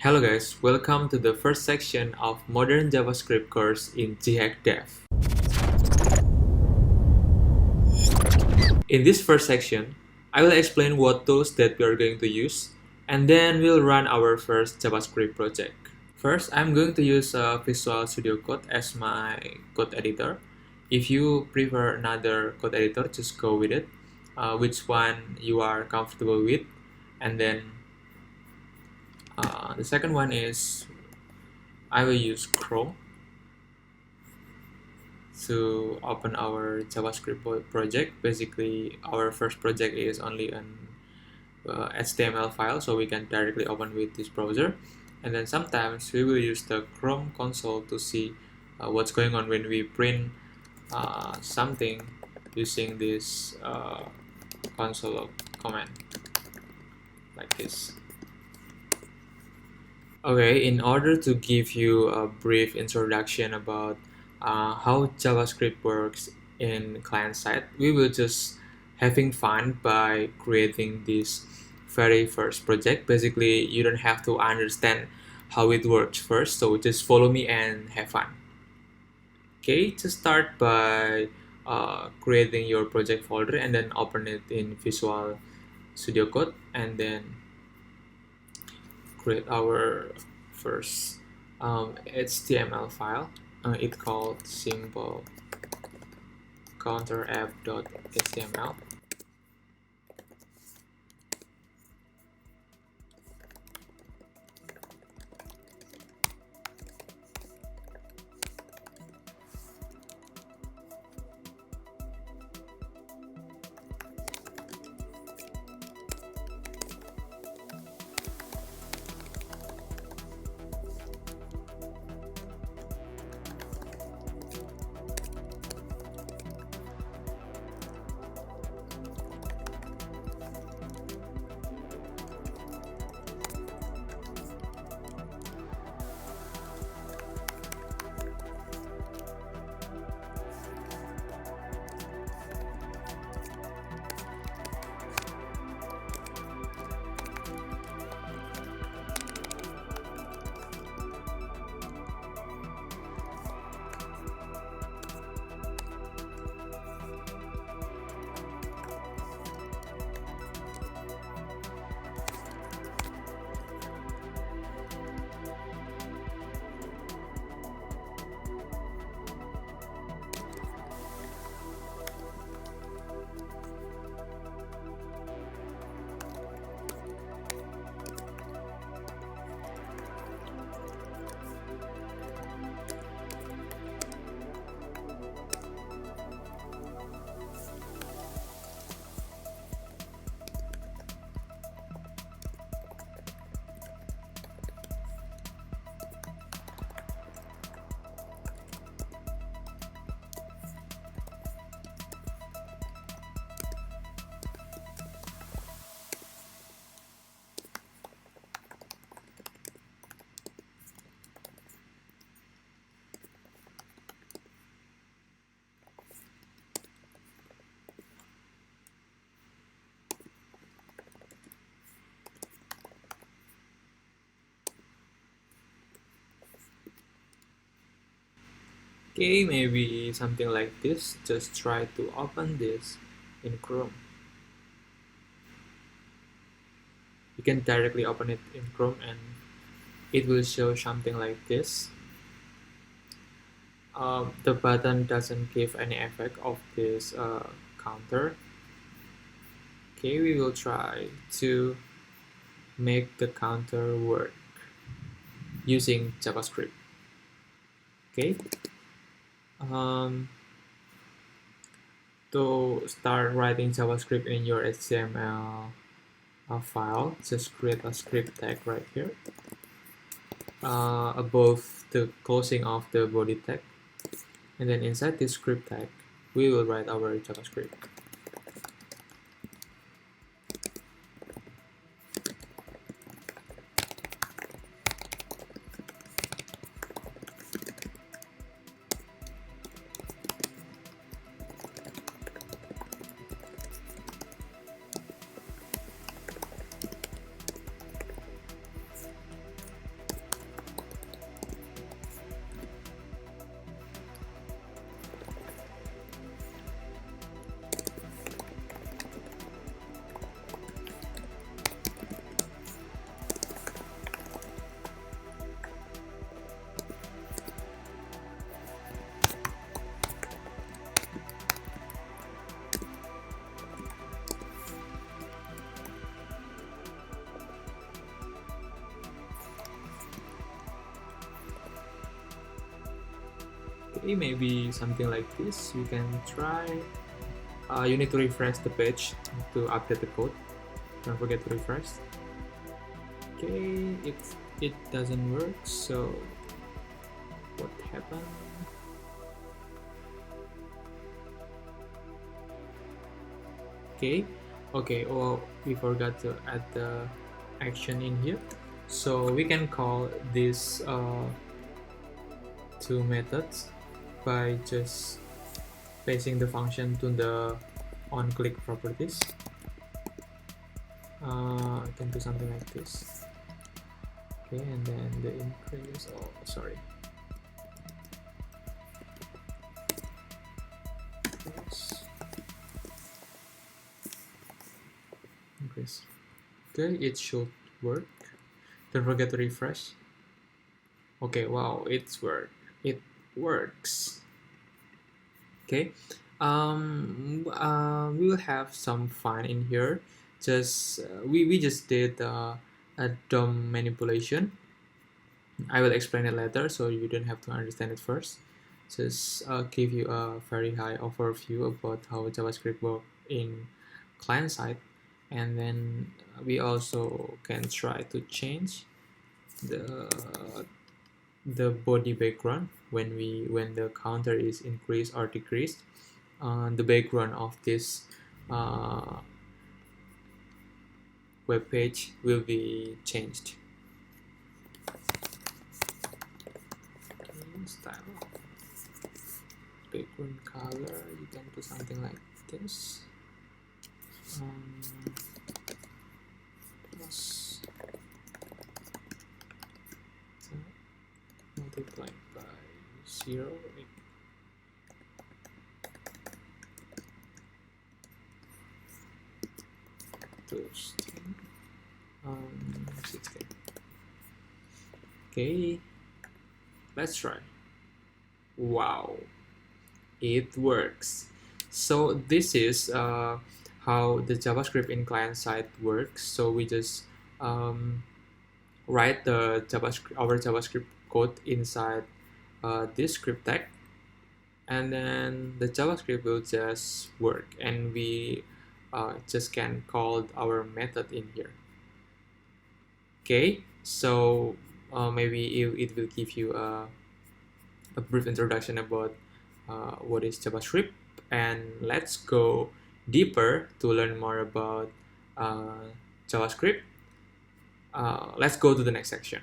Hello guys, welcome to the first section of Modern JavaScript course in GHack Dev. In this first section, I will explain what tools that we are going to use, and then we'll run our first JavaScript project. First, I'm going to use Visual Studio Code as my code editor. If you prefer another code editor, just go with it. Which one you are comfortable with, and then the second one is I will use Chrome to open our JavaScript project. Basically, our first project is only an HTML file, so we can directly open with this browser. And then sometimes we will use the Chrome console to see what's going on when we print something using this console command like this. Okay, in order to give you a brief introduction about how JavaScript works in client side, we will just having fun by creating this very first project. Basically, you don't have to understand how it works first, so just follow me and have fun. Okay, just start by creating your project folder and then open it in Visual Studio Code, and then create our first HTML file. It's called simple counter app.html. Okay, maybe something like this. Just try to open this in Chrome. You can directly open it in Chrome and it will show something like this. The button doesn't give any effect of this counter. Okay, we will try to make the counter work using JavaScript. Okay. To start writing JavaScript in your HTML file, just create a script tag right here above the closing of the body tag, and then inside this script tag we will write our JavaScript. Okay, maybe something like this. You can try. You need to refresh the page to update the code. Don't forget to refresh. Okay, it doesn't work, so what happened? Okay, okay, oh, we forgot to add the action in here, so we can call this two methods by just passing the function to the on-click properties. I can do something like this. Okay, and then the increase, oh sorry, yes. Increase. Okay, it should work. Don't forget to refresh. Okay, wow, it works. Okay, we will have some fun in here. Just we just did a DOM manipulation. I will explain it later, so you don't have to understand it first. Just give you a very high overview about how JavaScript works in client side, and then we also can try to change the body background when the counter is increased or decreased. The background of this uh, web page will be changed. Okay, style, background color, you can do something like this. Plus multiplied by 0 equals 16. Okay, let's try. Wow, it works. So this is how the JavaScript in client side works. So we just write the our JavaScript code inside this script tag, and then the JavaScript will just work, and we just can call our method in here. Okay, so maybe it will give you a brief introduction about what is JavaScript, and let's go deeper to learn more about JavaScript. Let's go to the next section.